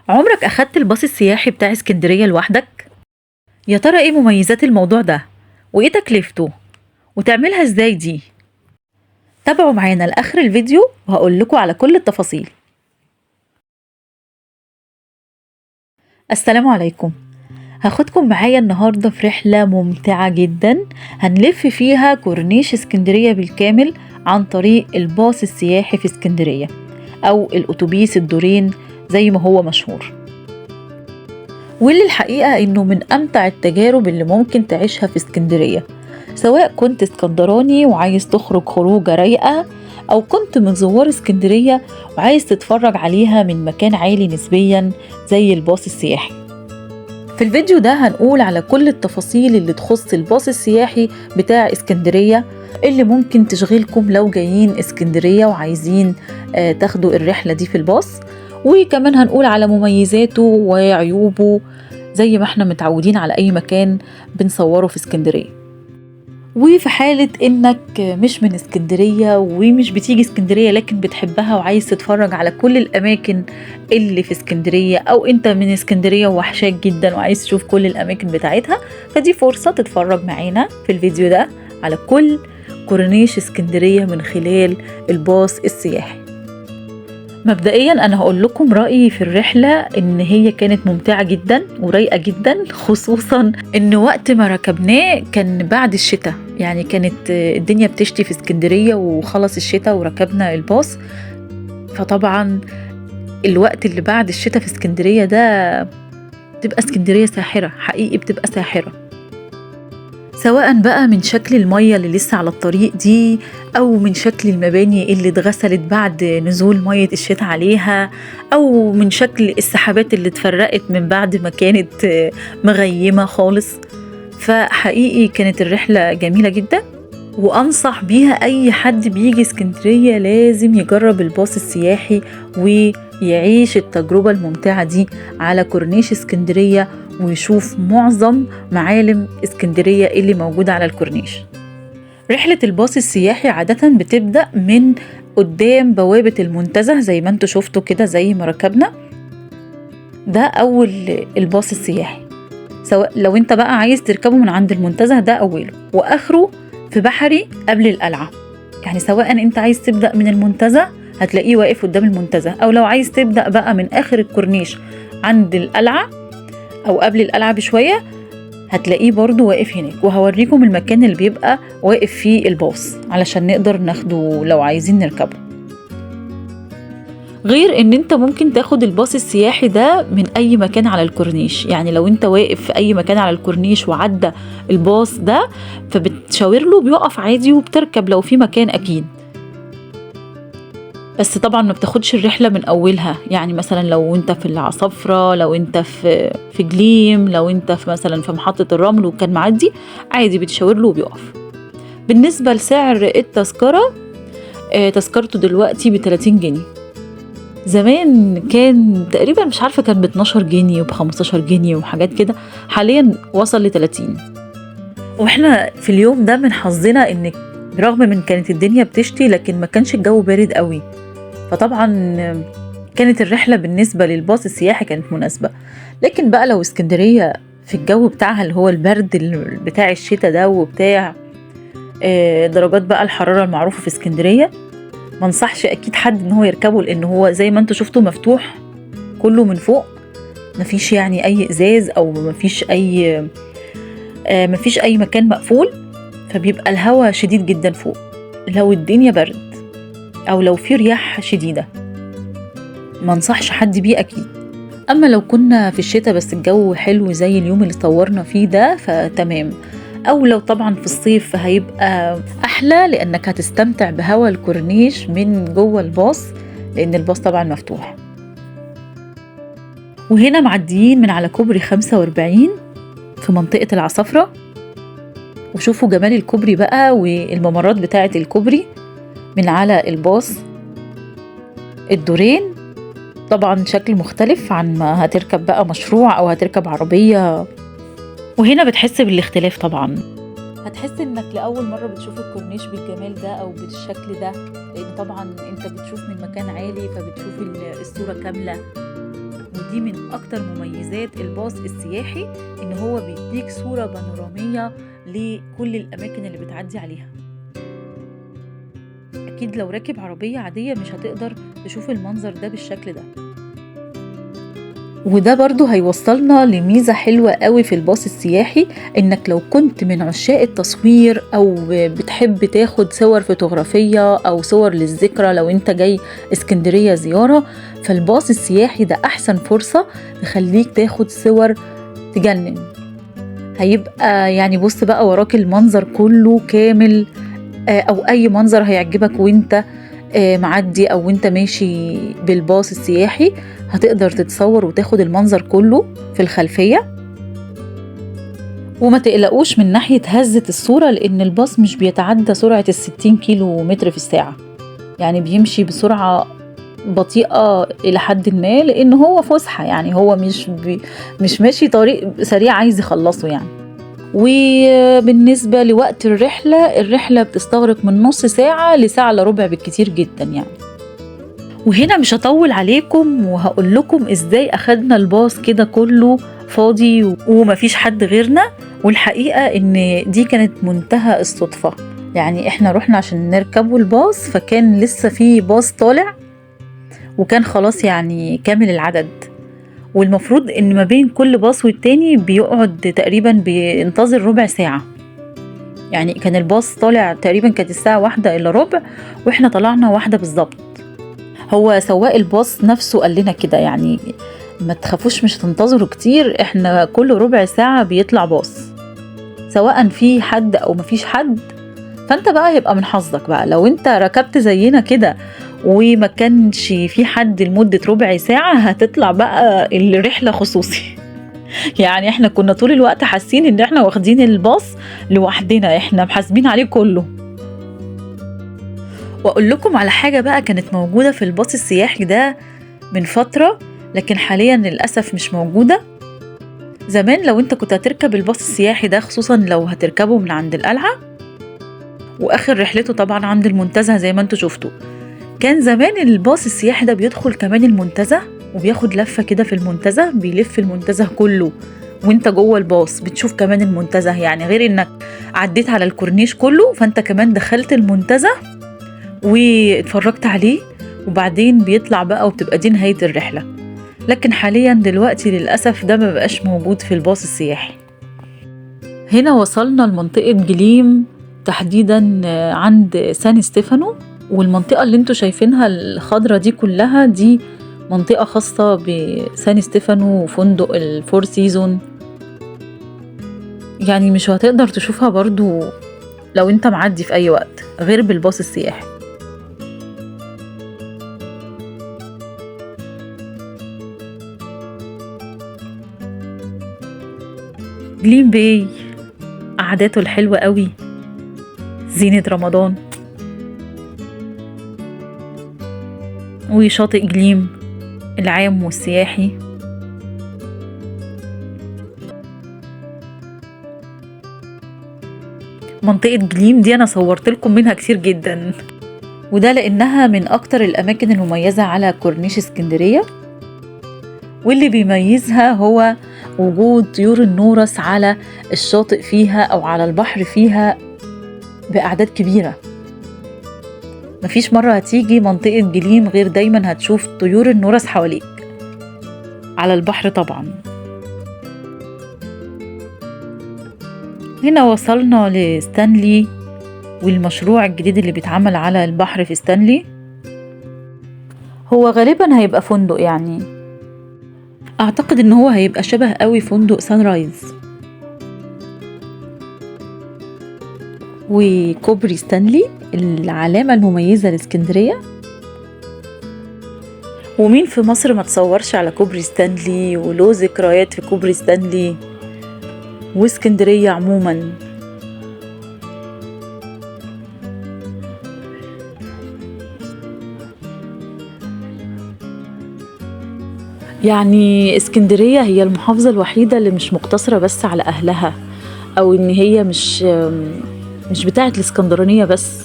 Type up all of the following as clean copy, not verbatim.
عمرك أخدت الباص السياحي بتاع اسكندرية لوحدك؟ يا ترى إيه مميزات الموضوع ده؟ وإيه تكلفته؟ وتعملها إزاي دي؟ تابعوا معانا لآخر الفيديو وهقول لكم على كل التفاصيل. السلام عليكم. هاخدكم معايا النهاردة في رحلة ممتعة جدا، هنلف فيها كورنيش اسكندرية بالكامل عن طريق الباص السياحي في اسكندرية أو الأتوبيس الدورين زي ما هو مشهور، واللي الحقيقة إنه من أمتع التجارب اللي ممكن تعيشها في اسكندرية، سواء كنت اسكندراني وعايز تخرج خروجة رايقة، أو كنت من زوار اسكندرية وعايز تتفرج عليها من مكان عالي نسبيا زي الباص السياحي. في الفيديو ده هنقول على كل التفاصيل اللي تخص الباص السياحي بتاع اسكندرية اللي ممكن تشغلكم لو جايين اسكندرية وعايزين تاخدوا الرحلة دي في الباص، وكمان هنقول على مميزاته وعيوبه زي ما احنا متعودين على أي مكان بنصوره في اسكندرية. وفي حالة إنك مش من اسكندرية ومش بتيجي اسكندرية لكن بتحبها وعايز تتفرج على كل الأماكن اللي في اسكندرية، أو أنت من اسكندرية ووحشاك جدا وعايز تشوف كل الأماكن بتاعتها، فدي فرصة تتفرج معانا في الفيديو ده على كل كورنيش اسكندرية من خلال الباص السياحي. مبدئيا أنا هقول لكم رأيي في الرحلة إن هي كانت ممتعة جدا ورايقة جدا، خصوصا إن وقت ما ركبناه كان بعد الشتاء، يعني كانت الدنيا بتشتي في اسكندرية وخلص الشتاء وركبنا الباص، فطبعا الوقت اللي بعد الشتاء في اسكندرية ده بتبقى اسكندرية ساحرة، حقيقي بتبقى ساحرة، سواء بقى من شكل المية اللي لسه على الطريق دي، أو من شكل المباني اللي اتغسلت بعد نزول مية الشتاء عليها، أو من شكل السحابات اللي اتفرقت من بعد ما كانت مغيمة خالص. فحقيقي كانت الرحلة جميلة جدا، وأنصح بيها أي حد بيجي اسكندرية لازم يجرب الباص السياحي ويعيش التجربة الممتعة دي على كورنيش اسكندرية ويشوف معظم معالم اسكندرية اللي موجودة على الكورنيش. رحلة الباص السياحي عادة بتبدأ من قدام بوابة المنتزه زي ما انتوا شفتوا كده زي ما ركبنا، ده أول الباص السياحي. سواء لو انت بقى عايز تركبه من عند المنتزه ده أوله، وآخره في بحري قبل القلعة، يعني سواء انت عايز تبدأ من المنتزه هتلاقيه واقف قدام المنتزه، أو لو عايز تبدأ بقى من آخر الكورنيش عند القلعة أو قبل القلعة بشوية هتلاقيه برضو واقف هناك، وهوريكم المكان اللي بيبقى واقف فيه الباص علشان نقدر ناخده لو عايزين نركبه. غير ان انت ممكن تاخد الباص السياحي ده من اي مكان على الكورنيش، يعني لو انت واقف في اي مكان على الكورنيش وعدى الباص ده فبتشاور له بيقف عادي وبتركب لو في مكان اكيد، بس طبعا ما بتاخدش الرحلة من أولها، يعني مثلا لو انت في العصافرة، لو انت في جليم، لو انت في مثلا في محطة الرمل وكان معدي عادي بتشاور له وبيقف. بالنسبة لسعر التذكرة، تذكرته دلوقتي ب30 جنيه، زمان كان تقريبا مش عارفة كان ب12 جنيه وب15 جنيه وحاجات كده، حاليا وصل ل30. واحنا في اليوم ده من حظنا ان برغم من كانت الدنيا بتشتي لكن ما كانش الجو بارد قوي، فطبعا كانت الرحلة بالنسبة للباص السياحي كانت مناسبة. لكن بقى لو اسكندرية في الجو بتاعها اللي هو البرد بتاع الشتاء ده وبتاع درجات بقى الحرارة المعروفة في اسكندرية، ما انصحش اكيد حد ان هو يركبه، لان هو زي ما انتوا شفتوا مفتوح كله من فوق، مفيش يعني اي ازاز او مفيش اي مكان مقفول، فبيبقى الهواء شديد جدا فوق لو الدنيا برد او لو في رياح شديدة، ما انصحش حد بيه اكيد. اما لو كنا في الشتاء بس الجو حلو زي اليوم اللي صورنا فيه ده فتمام، او لو طبعا في الصيف فهيبقى احلى لانك هتستمتع بهوا الكورنيش من جوه الباص لان الباص طبعا مفتوح. وهنا معديين من على كوبري 45 في منطقة العصافرة، وشوفوا جمال الكوبري بقى والممرات بتاعة الكوبري من على الباص الدورين، طبعا شكل مختلف عن ما هتركب بقى مشروع او هتركب عربية، وهنا بتحس بالاختلاف. طبعا هتحس انك لأول مرة بتشوف الكورنيش بالجمال ده او بالشكل ده، لان طبعا انت بتشوف من مكان عالي فبتشوف الصورة كاملة، ودي من أكتر مميزات الباص السياحي، إن هو بيديك صورة بانورامية لكل الأماكن اللي بتعدي عليها. أكيد لو راكب عربية عادية مش هتقدر تشوف المنظر ده بالشكل ده. وده برضو هيوصلنا لميزة حلوة قوي في الباص السياحي، انك لو كنت من عشاق التصوير او بتحب تاخد صور فوتوغرافية او صور للذكرى لو انت جاي اسكندرية زيارة، فالباص السياحي ده احسن فرصة تخليك تاخد صور تجنن. هيبقى يعني بص بقى وراك المنظر كله كامل، او اي منظر هيعجبك وانت معدي او وانت ماشي بالباص السياحي هتقدر تتصور وتاخد المنظر كله في الخلفية. وما تقلقوش من ناحية هزة الصورة، لان الباص مش بيتعدى سرعة 60 كيلو متر في الساعة، يعني بيمشي بسرعة بطيئة إلى حد ما، لأن هو فسحة، يعني هو مش ماشي طريق سريع عايز يخلصه يعني. وبالنسبة لوقت الرحلة بتستغرق من نص ساعة لساعة إلا ربع بالكتير جدا يعني. وهنا مش هطول عليكم وهقول لكم ازاي أخدنا الباص كده كله فاضي ومفيش حد غيرنا. والحقيقة ان دي كانت منتهى الصدفة، يعني احنا رحنا عشان نركبوا الباص، فكان لسه في باص طالع وكان خلاص يعني كامل العدد، والمفروض ان ما بين كل باص والتاني بيقعد تقريبا بينتظر ربع ساعة. يعني كان الباص طالع تقريبا كانت الساعة 1:15 واحنا طلعنا 1 بالظبط. هو سواق الباص نفسه قال لنا كده، يعني ما تخافوش مش هتنتظروا كتير، احنا كل ربع ساعة بيطلع باص، سواء في حد او مفيش حد. فانت بقى يبقى من حظك بقى لو انت ركبت زينا كده وما كانش في حد لمدة ربع ساعة هتطلع بقى الرحلة خصوصي. يعني احنا كنا طول الوقت حاسين ان احنا واخدين الباص لوحدنا، احنا محاسبين عليه كله. واقول لكم على حاجة بقى كانت موجودة في الباص السياحي ده من فترة، لكن حاليا للأسف مش موجودة. زمان لو انت كنت هتركب الباص السياحي ده، خصوصا لو هتركبه من عند القلعة واخر رحلته طبعا عند المنتزه زي ما انتوا شفتوا، كان زمان الباص السياحي ده بيدخل كمان المنتزه وبياخد لفة كده في المنتزه، بيلف المنتزه كله وانت جوه الباص بتشوف كمان المنتزه، يعني غير انك عديت على الكورنيش كله فانت كمان دخلت المنتزه واتفرجت عليه، وبعدين بيطلع بقى وبتبقى دي نهاية الرحلة. لكن حاليا دلوقتي للأسف ده ما بقاش موجود في الباص السياحي. هنا وصلنا لمنطقة جليم تحديدا عند سان ستيفانو، والمنطقة اللي انتوا شايفينها الخضرة دي كلها دي منطقة خاصة بسان ستيفانو وفندق الفور سيزون، يعني مش هتقدر تشوفها برضو لو انت معدي في اي وقت غير بالباص السياحي. جليم باي قعداته الحلوة قوي، زينة رمضان، وشاطئ جليم العام والسياحي. منطقة جليم دي أنا صورت لكم منها كتير جدا، وده لأنها من أكتر الأماكن المميزة على كورنيش اسكندرية، واللي بيميزها هو وجود طيور النورس على الشاطئ فيها أو على البحر فيها بأعداد كبيرة. مفيش مرة هتيجي منطقة جليم غير دايما هتشوف طيور النورس حواليك على البحر طبعا. هنا وصلنا لستانلي والمشروع الجديد اللي بيتعمل على البحر في ستانلي. هو غالبا هيبقى فندق، يعني اعتقد ان هو هيبقى شبه قوي فندق سان رايز. وكوبري ستانلي العلامة المميزة لاسكندرية، ومين في مصر ما تصورش على كوبري ستانلي وله ذكريات في كوبري ستانلي واسكندرية عموما. يعني اسكندرية هي المحافظة الوحيدة اللي مش مقتصرة بس على أهلها، أو إن هي مش بتاعة الاسكندرانية بس.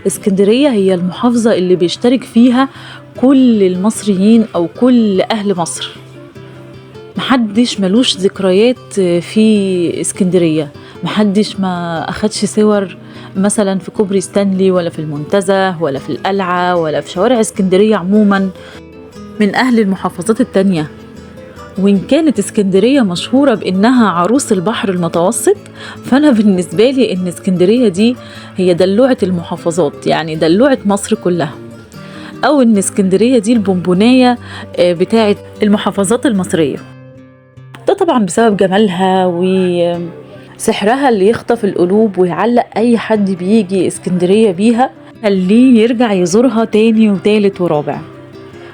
اسكندرية هي المحافظة اللي بيشترك فيها كل المصريين أو كل أهل مصر، محدش ملوش ذكريات في اسكندرية، محدش ما أخدش صور مثلا في كوبري ستانلي ولا في المنتزه ولا في القلعة ولا في شوارع اسكندرية عموما من أهل المحافظات التانية. وإن كانت اسكندرية مشهورة بإنها عروس البحر المتوسط، فأنا بالنسبة لي إن اسكندرية دي هي دلوعة المحافظات، يعني دلوعة مصر كلها، أو إن اسكندرية دي البونبونية بتاعة المحافظات المصرية. ده طبعا بسبب جمالها وسحرها اللي يخطف القلوب ويعلق أي حد بيجي اسكندرية بيها، خليه يرجع يزورها تاني وتالت ورابع.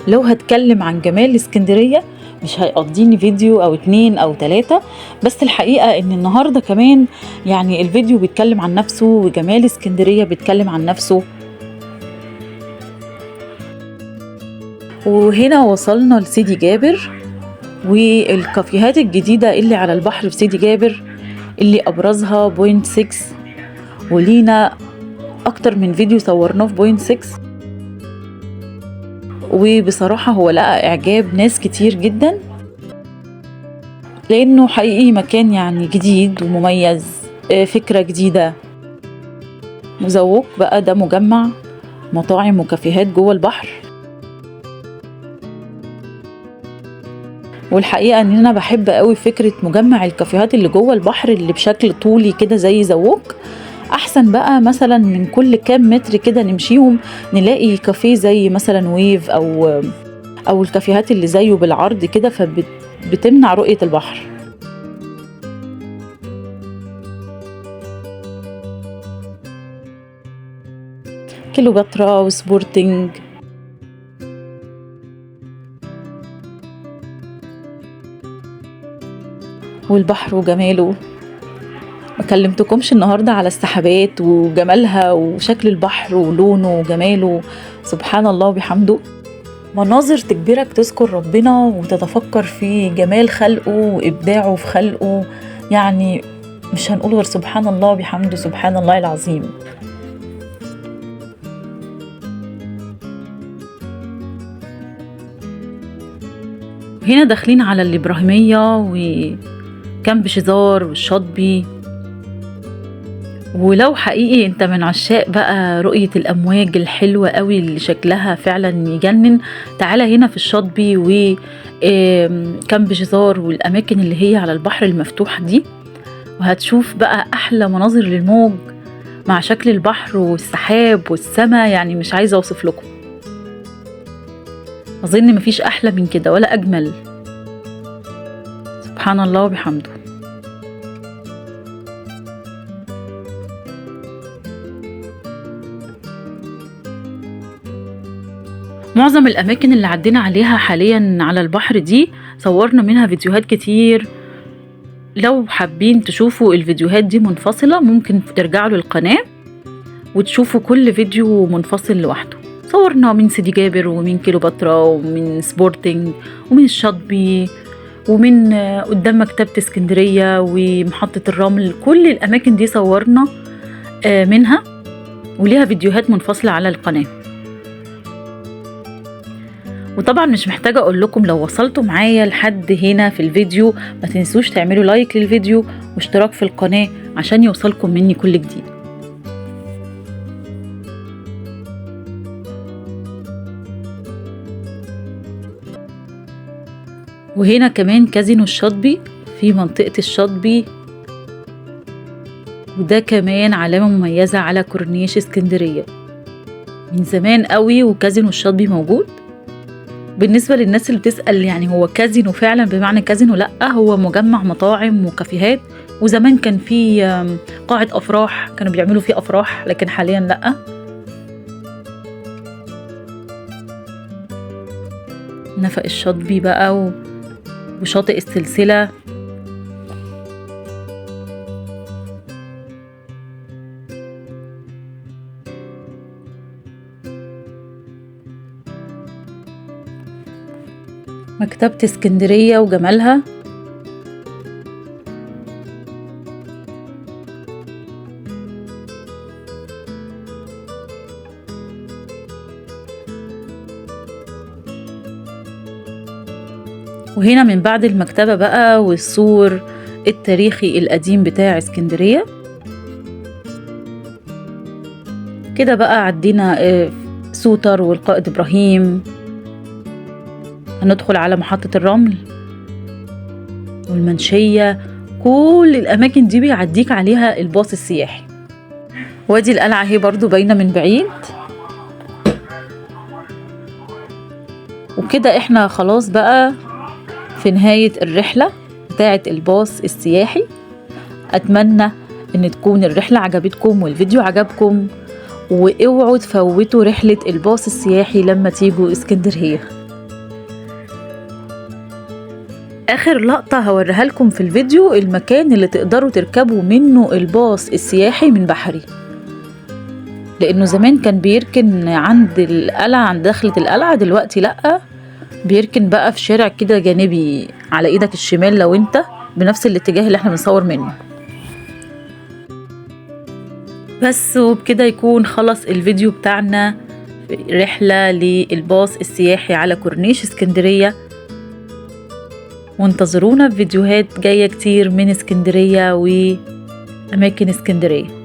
لو هتكلم عن جمال اسكندرية مش هيقضيني فيديو أو 2 أو 3، بس الحقيقة إن النهاردة كمان يعني الفيديو بيتكلم عن نفسه وجمال اسكندرية بيتكلم عن نفسه. وهنا وصلنا لسيدي جابر والكافيهات الجديدة اللي على البحر في سيدي جابر، اللي أبرزها بوينت 6، ولينا أكتر من فيديو صورناه في بوينت 6، وبصراحة هو لقى إعجاب ناس كتير جدا، لأنه حقيقي مكان يعني جديد ومميز، فكرة جديدة. مزوق بقى ده مجمع مطاعم وكافيهات جوه البحر، والحقيقة ان انا بحب قوي فكرة مجمع الكافيهات اللي جوه البحر اللي بشكل طولي كده زي زوق. احسن بقى مثلا من كل كام متر كده نمشيهم نلاقي كافيه زي مثلا ويف او الكافيهات اللي زيه بالعرض كده، فبتمنع رؤية البحر. كيلوباترا وسبورتنج والبحر وجماله. ما كلمتكمش النهاردة على السحابات وجمالها وشكل البحر ولونه وجماله، سبحان الله وبحمده. مناظر تجبرك تذكر ربنا وتتفكر في جمال خلقه وإبداعه في خلقه، يعني مش هنقول غير سبحان الله وبحمده، سبحان الله العظيم. هنا داخلين على الإبراهيمية وكامب شيزار والشاطبي. ولو حقيقي انت من عشاق بقى رؤية الأمواج الحلوة قوي اللي شكلها فعلا يجنن، تعالى هنا في الشاطبي وكامب شيزار والأماكن اللي هي على البحر المفتوح دي، وهتشوف بقى أحلى مناظر للموج مع شكل البحر والسحاب والسماء، يعني مش عايزة أوصف لكم. أظن مفيش أحلى من كده ولا أجمل، سبحان الله وبحمده. معظم الأماكن اللي عدينا عليها حاليا على البحر دي صورنا منها فيديوهات كتير. لو حابين تشوفوا الفيديوهات دي منفصلة ممكن ترجعوا للقناة وتشوفوا كل فيديو منفصل لوحده. صورنا من سيدي جابر ومن كيلوباترا ومن سبورتنج ومن الشاطبي ومن قدام مكتبة اسكندرية ومحطة الرمل، كل الأماكن دي صورنا منها وليها فيديوهات منفصلة على القناة. وطبعا مش محتاجة اقول لكم لو وصلتوا معايا لحد هنا في الفيديو ما تنسوش تعملوا لايك للفيديو واشتراك في القناة عشان يوصلكم مني كل جديد. وهنا كمان كازينو الشاطبي في منطقة الشاطبي، وده كمان علامة مميزة على كورنيش اسكندرية من زمان قوي، وكازينو الشاطبي موجود. بالنسبة للناس اللي بتسأل يعني هو كازينو فعلا بمعنى كازينو، لأ، هو مجمع مطاعم وكافيهات، وزمان كان في قاعة أفراح كانوا بيعملوا فيه أفراح، لكن حاليا لأ. نفق الشاطبي بقى وشاطئ السلسلة. مكتبة اسكندرية وجمالها. وهنا من بعد المكتبة بقى والسور التاريخي القديم بتاع اسكندرية. كده بقى عدينا سوتر والقائد إبراهيم. هندخل على محطة الرمل والمنشية، كل الأماكن دي بيعديك عليها الباص السياحي. وادي القلعة هي برضو باينة من بعيد. وكده احنا خلاص بقى في نهاية الرحلة بتاعة الباص السياحي. أتمنى إن تكون الرحلة عجبتكم والفيديو عجبكم، واوعوا تفوتوا رحلة الباص السياحي لما تيجوا اسكندرية. آخر لقطة هوريها لكم في الفيديو المكان اللي تقدروا تركبوا منه الباص السياحي من بحري، لأنه زمان كان بيركن عند القلعة، عند دخلة القلعة. دلوقتي لأ، بيركن بقى في شارع كده جانبي على ايدك الشمال لو انت بنفس الاتجاه اللي احنا بنصور منه. بس وبكده يكون خلص الفيديو بتاعنا في رحلة للباص السياحي على كورنيش اسكندرية. وانتظرونا في فيديوهات جاية كتير من اسكندرية وأماكن اسكندرية.